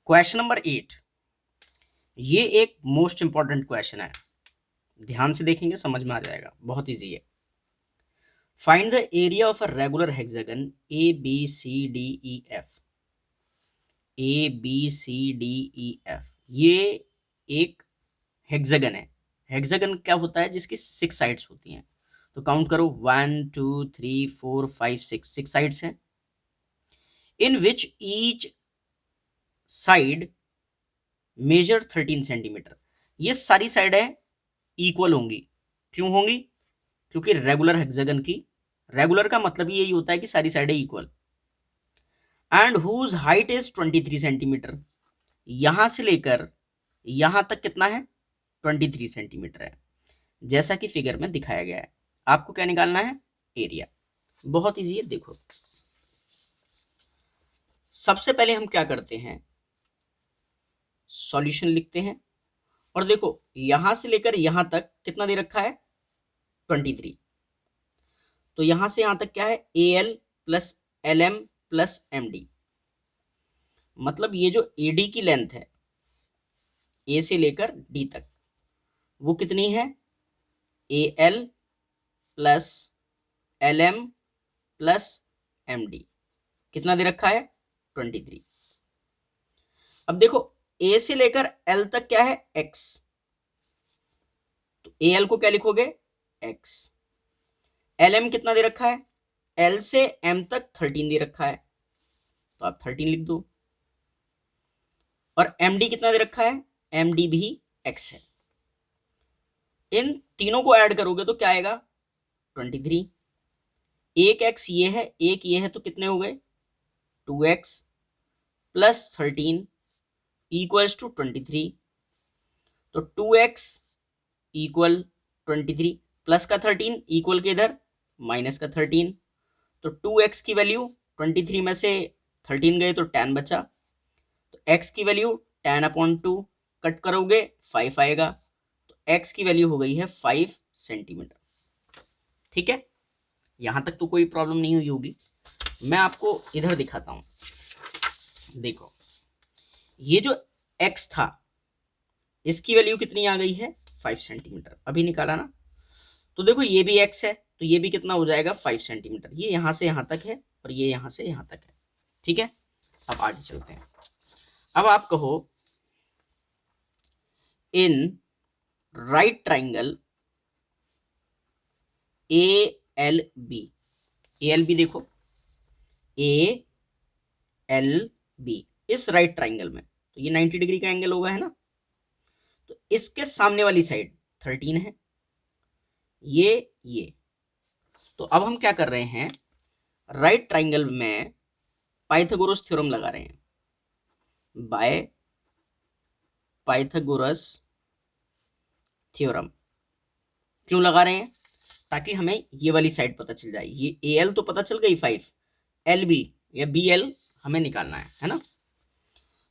Question number 8, ये एक most important question है। ध्यान से देखेंगे समझ में आ जाएगा, बहुत इजी है। Find the area of a regular hexagon A B C D E F. A B C D E F ये एक हेक्सागन है। हेक्सागन क्या होता है? जिसकी 6 साइड्स होती हैं। तो काउंट करो, 1 2 3 4 5 6 साइड्स हैं। In which each side measure 13 centimetre. ये सारी साइड है इक्वल होंगी। क्यों होंगी? क्योंकि रेगुलर हेक्सागन की, रेगुलर का मतलब यही होता है कि सारी साइडें equal. And whose height is 23 centimetre. यहां से लेकर यहां तक कितना है? 23 सेंटीमीटर है, जैसा कि फिगर में दिखाया गया है। आपको क्या निकालना है? एरिया। बहुत इजी है। देखो, सबसे पहले हम क्या करते हैं, सॉल्यूशन लिखते हैं। और देखो, यहां से लेकर यहां तक कितना दे रखा है? 23। तो यहां से यहां तक क्या है? A L plus L M plus M D. मतलब ये जो ए डी की लेंथ है, ए से लेकर डी तक, वो कितनी है? A L plus L M plus M D. कितना दे रखा है? 23। अब देखो, ए से लेकर एल तक क्या है? एक्स। तो ए एल को क्या लिखोगे? एक्स। एल एम कितना दे रखा है? एल से एम तक 13 दे रखा है, तो आप 13 लिख दो। और एम डी कितना दे रखा है? एम डी भी एक्स है। इन तीनों को ऐड करोगे तो क्या आएगा? 23। एक एक्स ये है, एक ये है, तो कितने हो गए? 2x plus 13 equals to 23। तो 2x इक्वल 23 प्लस का 13 इक्वल के इधर माइनस का 13। तो 2x की वैल्यू 23 में से 13 गए तो 10 बचा। तो x की वैल्यू 10/2 कट करोगे 5 आएगा। तो x की वैल्यू हो गई है 5 सेंटीमीटर। ठीक है, यहां तक तो कोई प्रॉब्लम नहीं हुई होगी। मैं आपको इधर दिखाता हूं। देखो, ये जो x था, इसकी वैल्यू कितनी आ गई है? 5 सेंटीमीटर। अभी निकाला ना। तो देखो, ये भी x है, तो ये भी कितना हो जाएगा? 5 सेंटीमीटर। ये यहां से यहां तक है और ये यहां से यहां तक है। ठीक है, अब आगे चलते हैं। अब आप कहो, in right triangle A L B. A L B देखो, ए एल बी इस राइट ट्राइंगल में, तो ये 90 डिग्री का एंगल होगा, है ना। तो इसके सामने वाली साइड 13 है, ये। तो अब हम क्या कर रहे हैं, राइट ट्राइंगल में पाइथागोरस थ्योरम लगा रहे हैं। बाय पाइथागोरस थ्योरम क्यों लगा रहे हैं? ताकि हमें ये वाली साइड पता चल जाए। ये ए एल तो पता चल गई 5, एल बी या बी एल हमें निकालना है ना।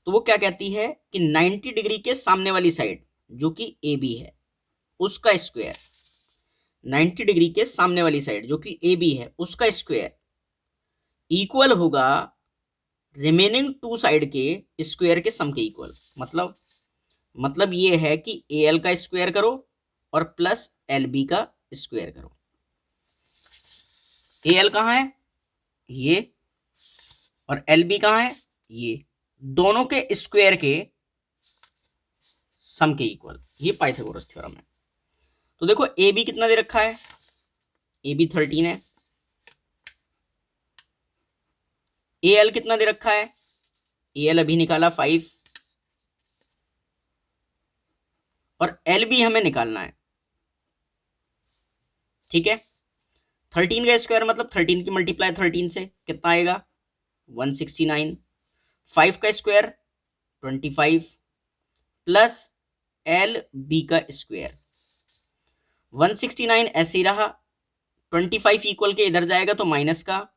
तो वो क्या कहती है कि 90 डिग्री के सामने वाली साइड जो कि ए बी है, उसका स्क्वायर, 90 डिग्री के सामने वाली साइड जो कि ए बी है, उसका स्क्वायर इक्वल होगा रिमेनिंग 2 साइड के स्क्वायर के सम के इक्वल। मतलब ये है कि ए एल का स्क्वायर करो और प्लस एल बी का स्क्वायर करो। ए एल कहाँ है? ये। और एल बी कहाँ है? ये। दोनों के स्क्वायर के सम के इक्वल। ये पाइथागोरस थ्योरम है। तो देखो, ए बी कितना दे रखा है? ए बी 13 है। ए एल कितना दे रखा है? ए एल अभी निकाला 5। और एल बी हमें निकालना है। ठीक है, 13 का स्क्वायर मतलब 13 की मल्टीप्लाई 13 से कितना आएगा? 169। 5 का स्क्वायर 25 प्लस एल बी का स्क्वायर। 169 ऐसे ही रहा, 25 इक्वल के इधर जाएगा तो माइनस का,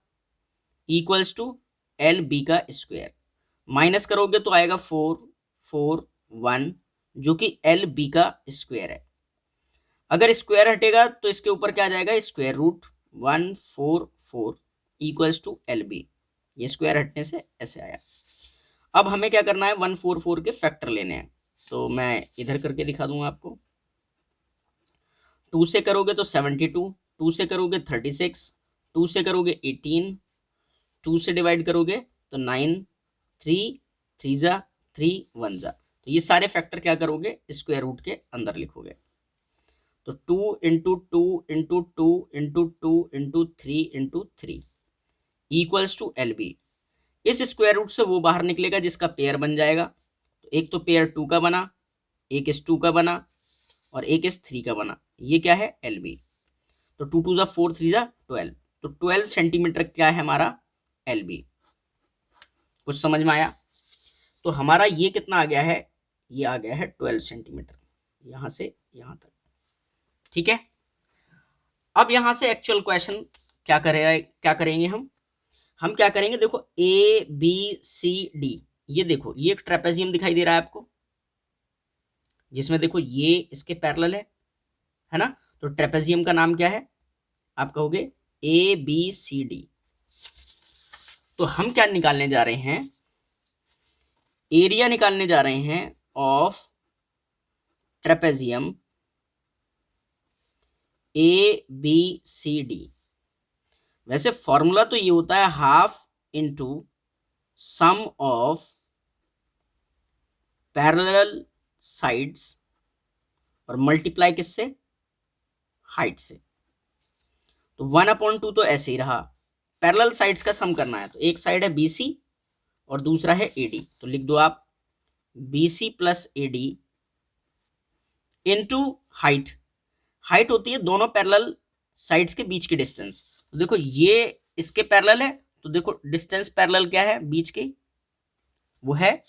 इक्वल्स टू एल बी का स्क्वायर। माइनस करोगे तो आएगा 441 जो कि एल बी का स्क्वायर है। अगर स्क्वायर हटेगा तो इसके ऊपर क्या आ जाएगा? Square root 144 equals to L B. ये स्क्वायर हटने से ऐसे आया। अब हमें क्या करना है, 144 के फैक्टर लेने हैं, तो मैं इधर करके दिखा दूंगा आपको। 2 से करोगे तो 72, 2 से करोगे 36, 2 से करोगे 18, 2 से डिवाइड करोगे तो 9, 3 3 जा 3 1 जा, तो ये सारे फैक्टर क्या करोगे, स्क्वायर रूट के अंदर लिखोगे। तो 2 into 2 into 2 into 2 into 3 into 3 equals to LB। इस स्क्वायर रूट से वो बाहर निकलेगा जिसका पेयर बन जाएगा। तो एक तो पेयर 2 का बना, एक इस 2 का बना और एक इस 3 का बना, ये क्या है, LB। तो 2 2 जा 4, 3 जा 12, तो 12 सेंटीमीटर क्या है हमारा LB। कुछ समझ में आया? तो हमारा ये कितना आ गया है, ये आ गया है 12 सेंटीमीटर, यहां से यहां तक। ठीक है, अब यहां से एक्चुअल क्वेश्चन क्या करेंगे हम क्या करेंगे, देखो ABCD, ये देखो ये एक ट्रेपेजियम दिखाई दे रहा है आपको, जिसमें देखो ये इसके पैरेलल है ना। तो ट्रेपेजियम का नाम क्या है, आप कहोगे ABCD। तो हम क्या निकालने जा रहे हैं, एरिया निकालने जा रहे हैं ऑफ ट्रेपेजियम ABCD। वैसे फॉर्मूला तो ये होता है half into sum of parallel sides और मल्टीप्लाई किससे, हाइट से। तो 1/2 तो ऐसे ही रहा, पैरेलल साइड्स का सम करना है, तो एक साइड है BC और दूसरा है AD, तो लिख दो आप BC plus AD into height. Height होती है दोनों पैरेलल साइड्स के बीच की डिस्टेंस। तो देखो ये इसके पैरेलल है, तो देखो डिस्टेंस पैरेलल क्या है बीच की, वो है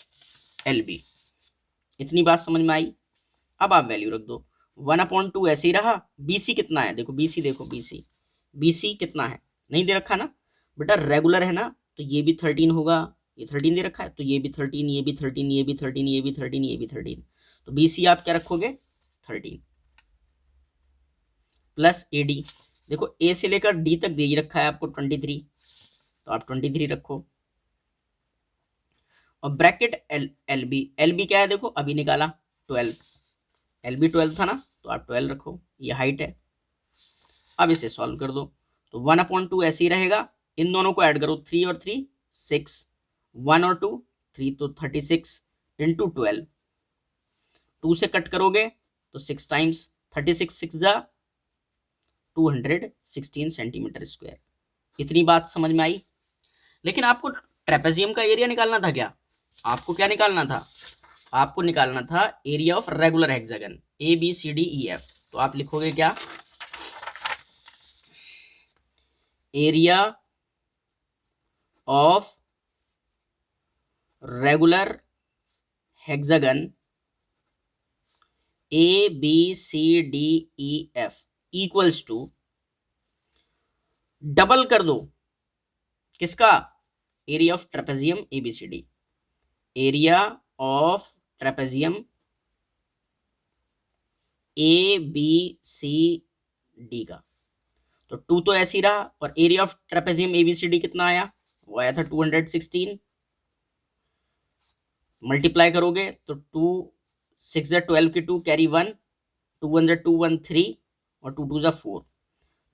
LB। इतनी बात समझ में आई? अब आप वैल्यू रख दो, 1/2 ऐसे ही रहा। BC कितना है, देखो BC, देखो BC कितना है, नहीं दे रखा ना बेटा, रेगुलर है ना, तो ये भी 13 होगा, ये 13 दे रखा है, तो ये भी 13, ये भी 13, ये भी 13, ये भी 13, ये भी 13, तो BC आप क्या रखोगे 13 प्लस AD। देखो A से लेकर D तक दे ही रखा है आपको 23, तो आप 23 रखो और ब्रैकेट LB क्या है, देखो अभी निकाला 12, LB 12 था ना, तो आप 12 रखो, ये हाइट है। अब इसे सॉल्व कर दो, तो 1/2 ऐसे ही रहेगा, इन दोनों को ऐड करो, 3 और 3 6, 1 और 2 3, तो 36 इंटू 12, 2 से कट करोगे तो 6 टाइम्स, 36 6 जा 216 सेंटीमीटर स्क्वायर। इतनी बात समझ में आई? लेकिन आपको ट्रेपेजियम का एरिया निकालना था क्या, आपको क्या निकालना था, आपको निकालना था area of regular hexagon ABCDEF। तो आप लिखोगे क्या, area of regular hexagon ABCDEF equals to, double कर दो किसका, area of trapezium ABCD, area of trapezium ABCD का। तो 2 तो ऐसे ही रहा, और एरिया ऑफ ट्रेपेजियम ABCD कितना आया, वो आया था 216, मल्टीप्लाई करोगे तो 2 6 जा 12 की 2 कैरी 1, 2 1 जा 2 1 3 और 2 2 जा 4,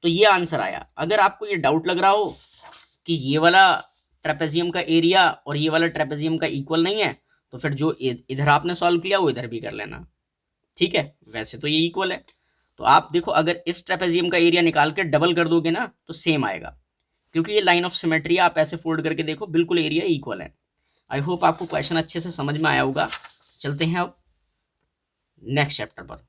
तो ये आंसर आया। अगर आपको ये डाउट लग रहा हो कि ये वाला ट्रेपेजियम का एरिया और ये वाला ट्रेपेजियम का इक्वल नहीं है, तो फिर जो इधर आपने सॉल्व किया वो इधर भी कर लेना, ठीक है। वैसे तो ये इक्वल है, तो आप देखो अगर इस ट्रेपेजियम का एरिया निकाल के डबल कर दोगे ना तो सेम आएगा, क्योंकि ये लाइन ऑफ सिमेट्री है। आप ऐसे फोल्ड करके देखो, बिल्कुल एरिया इक्वल है। आई होप आपको क्वेश्चन अच्छे से समझ में आया होगा। चलते हैं अब नेक्स्ट चैप्टर पर।